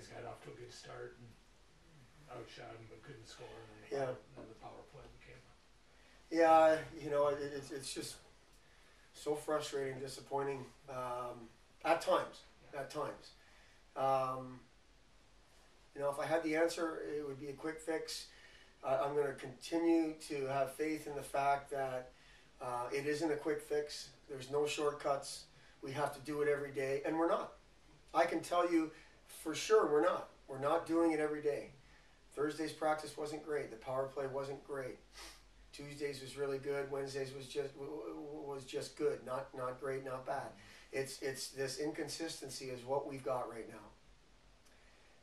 guys got off to a good start and outshot them but couldn't score, and then the power play came up. Yeah, it's just so frustrating, disappointing at times. At times. If I had the answer, it would be a quick fix. I'm going to continue to have faith in the fact that it isn't a quick fix. There's no shortcuts. We have to do it every day, and we're not. I can tell you for sure we're not. We're not doing it every day. Thursday's practice wasn't great. The power play wasn't great. Tuesdays was really good. Wednesdays was just good. Not great, not bad. It's this inconsistency is what we've got right now.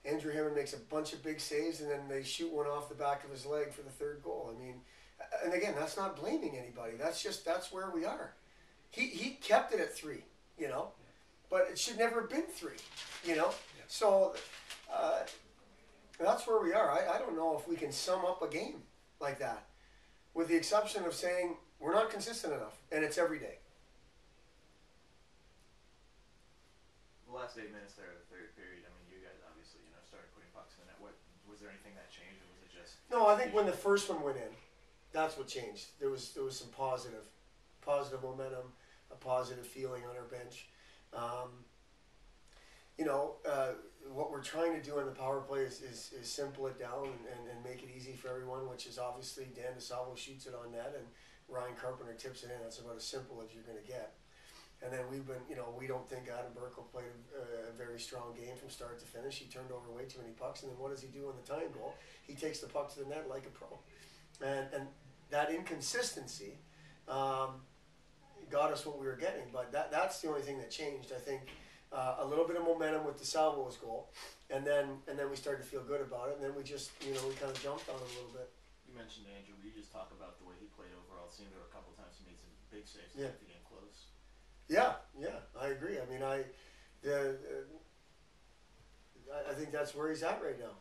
Andrew Hammond makes a bunch of big saves, and then they shoot one off the back of his leg for the third goal. I mean, and again, that's not blaming anybody. That's where we are. He kept it at 3, but it should never have been 3, Yeah. So that's where we are. I don't know if we can sum up a game like that, with the exception of saying we're not consistent enough, and it's every day. The last 8 minutes there of the third period, I mean, you guys obviously, started putting pucks in the net. Was there anything that changed, or was it just... No, I think when the first one went in, that's what changed. There was some positive momentum, a positive feeling on our bench. What we're trying to do in the power play is simple it down and make it easy for everyone, which is obviously DeSalvo shoots it on net and Ryan Carpenter tips it in. That's about as simple as you're going to get. And then we've been, we don't think Adam Berkle played a very strong game from start to finish. He turned over way too many pucks, and then what does he do on the tying goal? He takes the puck to the net like a pro. And that inconsistency got us what we were getting, but that's the only thing that changed. I think a little bit of momentum with DeSalvo's goal, and then we started to feel good about it, and then we just, we kind of jumped on it a little bit. You mentioned Andrew. Will you just talk about the way he played overall? It seemed there were a couple times he made some big saves to keep the game close. Yeah, I agree. I mean, I think that's where he's at right now.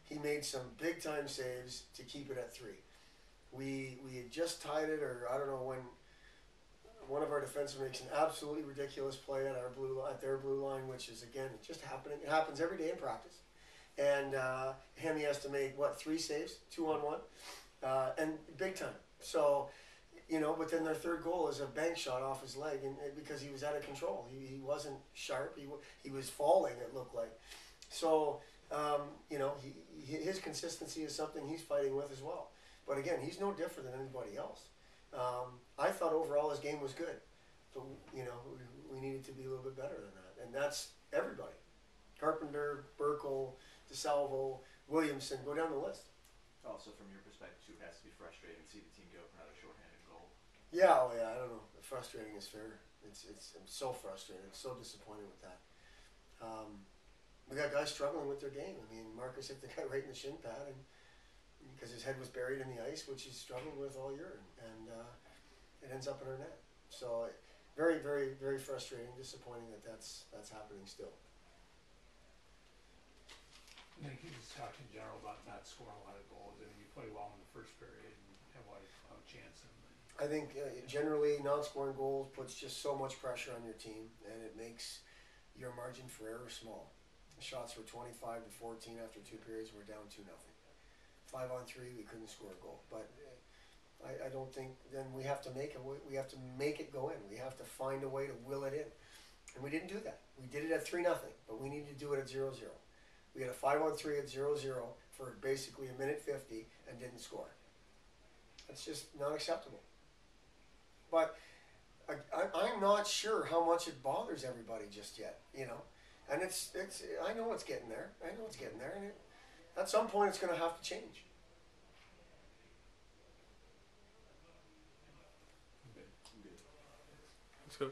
He made some big time saves to keep it at 3. We had just tied it, or I don't know when. One of our defensemen makes an absolutely ridiculous play at their blue line, which is again just happening. It happens every day in practice, and Hammy has to make 3 saves, 2-on-1, and big time. So. But then their third goal is a bank shot off his leg, and because he was out of control. He wasn't sharp. He was falling, it looked like. So, his consistency is something he's fighting with as well. But again, he's no different than anybody else. I thought overall his game was good. But, we needed to be a little bit better than that. And that's everybody. Carpenter, Berkle, DeSalvo, Williamson, go down the list. Also, from your perspective, too, it has to be frustrating to see the team go for another shorthanded goal. Yeah, I don't know. Frustrating is fair. I'm so frustrated. I'm so disappointed with that. We got guys struggling with their game. I mean, Marcus hit the guy right in the shin pad, and because his head was buried in the ice, which he's struggled with all year, and it ends up in our net. So, very, very, very frustrating, disappointing that's happening still. I think you just talked in general about not scoring a lot of goals. I mean, you play well in the first period and have a lot of chance. I think generally not scoring goals puts just so much pressure on your team, and it makes your margin for error small. The shots were 25 to 14 after 2 periods. We're down 2-0. 5-on-3, we couldn't score a goal. But I don't think then we have to make it. We have to make it go in. We have to find a way to will it in, and we didn't do that. We did it at 3-0, but we need to do it at 0-0. We had a 5-on-3 at 0-0 for basically a minute 50 and didn't score. That's just not acceptable. But I'm not sure how much it bothers everybody just yet, And it's I know it's getting there. And at some point it's going to have to change. Good. Let's go.